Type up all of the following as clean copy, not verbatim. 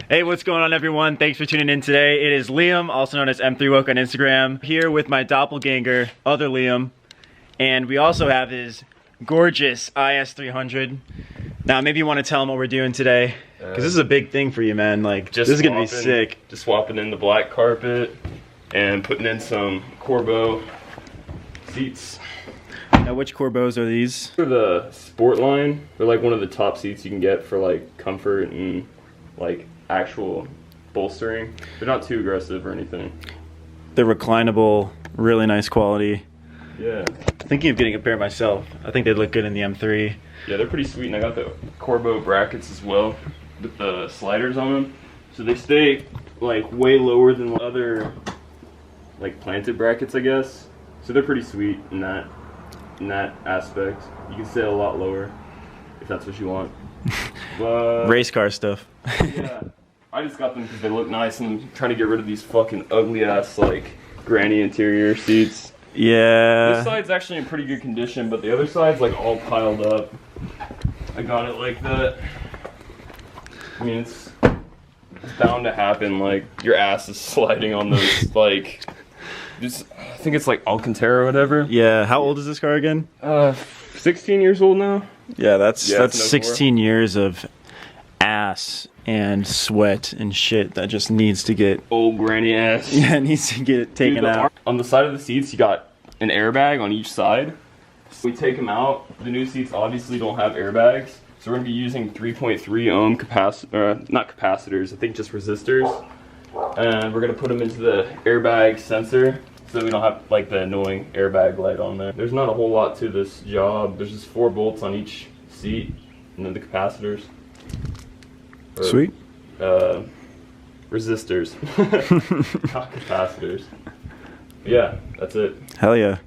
Hey, what's going on, everyone? Thanks for tuning in today. It is Liam, also known as M3Woke on Instagram, here with my doppelganger, other Liam, and we also have his gorgeous Is300. Now, maybe you want to tell him what we're doing today, because this is a big thing for you, man. Like, this is gonna be sick. Just swapping in the black carpet and putting in some Corbeau seats. Now, which Corbeaus are these? They're the sport line. They're like one of the top seats you can get for like comfort and like actual bolstering. They're not too aggressive or anything. They're reclinable, really nice quality. Yeah. Thinking of getting a pair myself. I think they'd look good in the M3. Yeah, they're pretty sweet, and I got the Corbeau brackets as well with the sliders on them. So they stay like way lower than other like planted brackets, I guess. So they're pretty sweet in that aspect. You can stay a lot lower if that's what you want. But race car stuff. yeah, I just got them because they look nice, and I'm trying to get rid of these fucking ugly ass like granny interior seats. Yeah. This side's actually in pretty good condition, but the other side's like all piled up. I got it like that. I mean, it's bound to happen. Like your ass is sliding on those like. Just, I think it's like Alcantara or whatever. Yeah. How old is this car again? 16 years old now. Yeah, that's 16 years of ass and sweat and shit that just needs to get old granny ass. Yeah, it needs to get taken out. On the side of the seats, you got an airbag on each side. So we take them out. The new seats obviously don't have airbags, so we're gonna be using 3.3 ohm not capacitors, I think just resistors. And we're gonna put them into the airbag sensor so that we don't have like the annoying airbag light on there. There's not a whole lot to this job. There's just 4 bolts on each seat, and then the capacitors. Sweet. Resistors, not capacitors. Yeah, that's it. Hell yeah.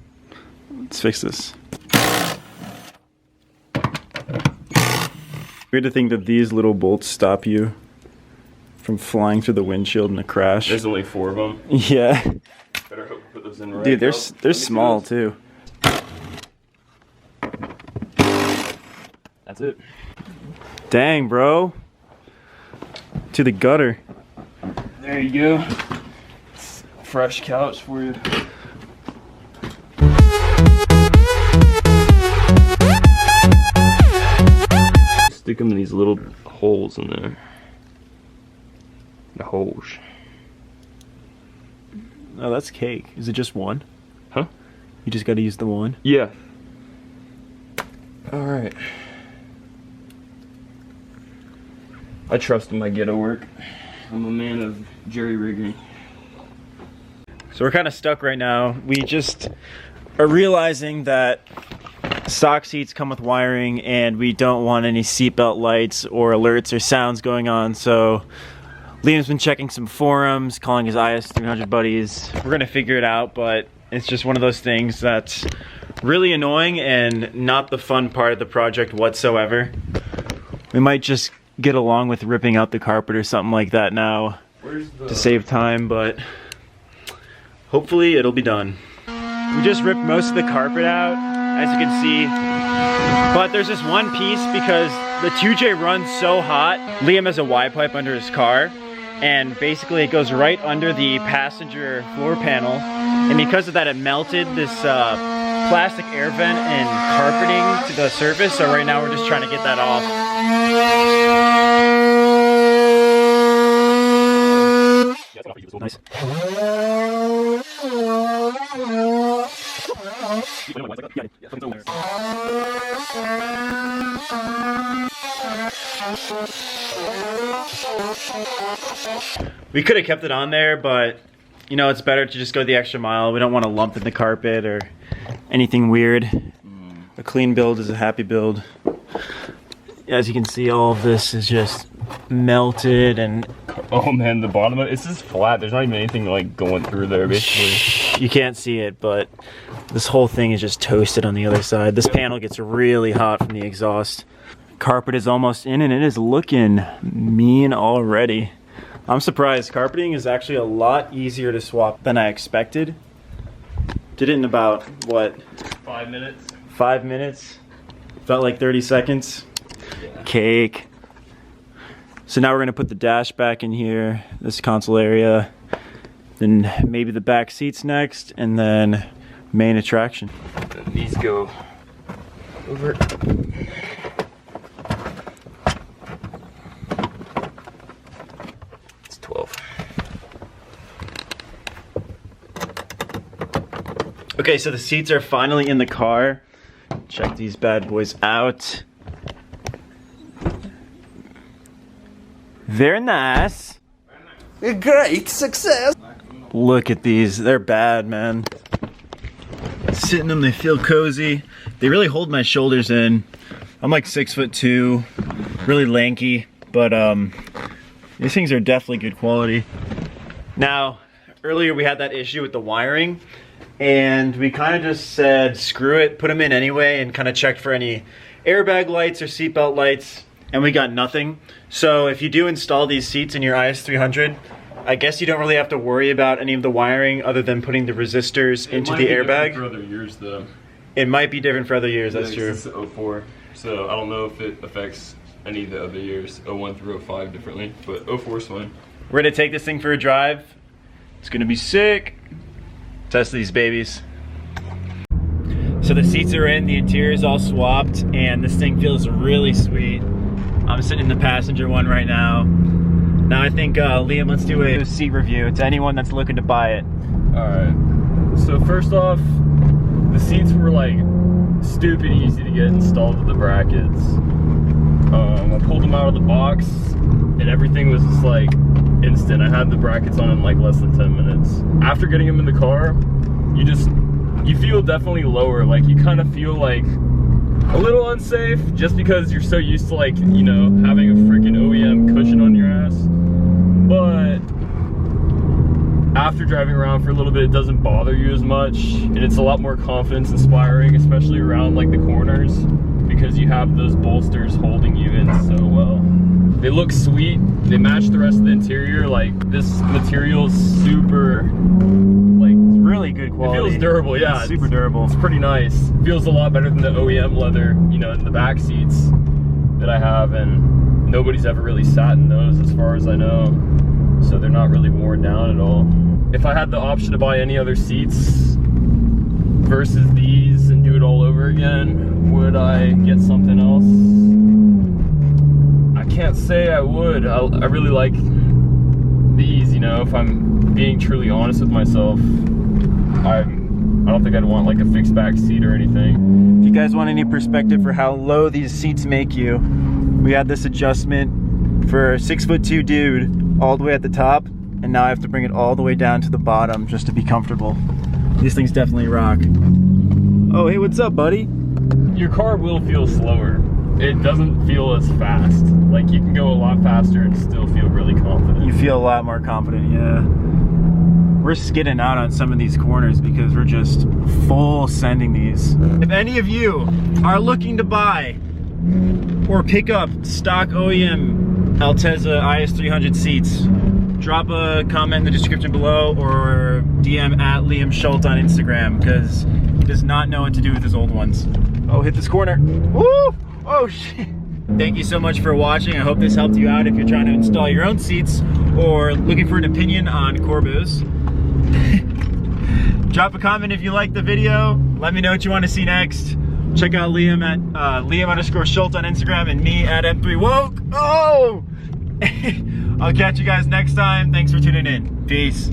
Let's fix this. Weird to think that these little bolts stop you from flying through the windshield in a crash. There's only 4 of them. Yeah. Better hope we put those in right. Dude, they're small too. That's it. Dang, bro. To the gutter. There you go. Fresh couch for you. Stick them in these little holes in there. The holes. Oh, that's cake. Is it just one? Huh? You just gotta use the one? Yeah. Alright. I trust in my ghetto work. I'm a man of jerry-rigging. So we're kind of stuck right now. We just are realizing that stock seats come with wiring, and we don't want any seatbelt lights or alerts or sounds going on, so Liam's been checking some forums, calling his Is300 buddies. We're gonna figure it out, but it's just one of those things that's really annoying and not the fun part of the project whatsoever. We might just get along with ripping out the carpet or something like that now to save time, but hopefully it'll be done. We just ripped most of the carpet out, as you can see, but there's this one piece because the 2J runs so hot. Liam has a Y-pipe under his car, and basically it goes right under the passenger floor panel, and because of that it melted this plastic air vent and carpeting to the surface, so right now we're just trying to get that off. Nice. We could have kept it on there, but you know, it's better to just go the extra mile. We don't want to lump in the carpet or anything weird. A clean build is a happy build. As you can see, all of this is just melted and... Oh man, the bottom of it, it's just flat. There's not even anything like going through there, basically. You can't see it, but this whole thing is just toasted on the other side. This panel gets really hot from the exhaust. Carpet is almost in, and it is looking mean already. I'm surprised. Carpeting is actually a lot easier to swap than I expected. Did it in about, what? 5 minutes. 5 minutes? Felt like 30 seconds. Yeah. Cake. So now we're gonna put the dash back in here, this console area, then maybe the back seats next, and then main attraction. These go over. It's 12. Okay, so the seats are finally in the car. Check these bad boys out. Very nice. A great success. Look at these, they're bad, man. Sitting in them, they feel cozy. They really hold my shoulders in. I'm like 6'2", really lanky, but these things are definitely good quality. Now, earlier we had that issue with the wiring, and we kind of just said, screw it, put them in anyway, and kind of checked for any airbag lights or seatbelt lights, and we got nothing. So if you do install these seats in your Is300, I guess you don't really have to worry about any of the wiring other than putting the resistors into the airbag. For other years, though. It might be different for other years, that's true. This is 04, so I don't know if it affects any of the other years, 01 through 05 differently, but 04 is fine. We're gonna take this thing for a drive. It's gonna be sick. Test these babies. So the seats are in, the interior is all swapped, and this thing feels really sweet. I'm sitting in the passenger one right now. Now I think, Liam, let's do a seat review to anyone that's looking to buy it. Alright, so first off, the seats were like stupid easy to get installed with the brackets. I pulled them out of the box and everything was just like instant. I had the brackets on in like less than 10 minutes. After getting them in the car, you feel definitely lower. Like you kind of feel like a little unsafe just because you're so used to like, you know, having a freaking OEM cushion on your ass. But after driving around for a little bit, it doesn't bother you as much, and it's a lot more confidence inspiring, especially around like the corners, because you have those bolsters holding you in so well. They look sweet, they match the rest of the interior. Like this material is super, like, It's really good quality. it feels durable. Yeah, It's super durable. It's pretty nice. It feels a lot better than the OEM leather, you know, in the back seats that I have, and nobody's ever really sat in those as far as I know, so they're not really worn down at all. If I had the option to buy any other seats versus these and do it all over again, would I get something else? I can't say I would. I really like these, you know, if I'm being truly honest with myself. I don't think I'd want like a fixed back seat or anything. If you guys want any perspective for how low these seats make you, we had this adjustment for a 6'2" dude all the way at the top, and now I have to bring it all the way down to the bottom just to be comfortable. These things definitely rock. Oh, hey, what's up, buddy? Your car will feel slower. It doesn't feel as fast. Like you can go a lot faster and still feel really confident. You feel a lot more confident, yeah. We're skidding out on some of these corners because we're just full sending these. If any of you are looking to buy or pick up stock OEM Altezza Is300 seats, drop a comment in the description below or DM at Liam Schultz on Instagram, because he does not know what to do with his old ones. Oh, hit this corner. Woo! Oh shit. Thank you so much for watching. I hope this helped you out if you're trying to install your own seats or looking for an opinion on Corbeau's. Drop a comment if you liked the video. Let me know what you want to see next. Check out Liam at Liam_Schultz on Instagram and me at M3Woke. Oh! I'll catch you guys next time. Thanks for tuning in. Peace.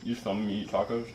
You filming me eat tacos?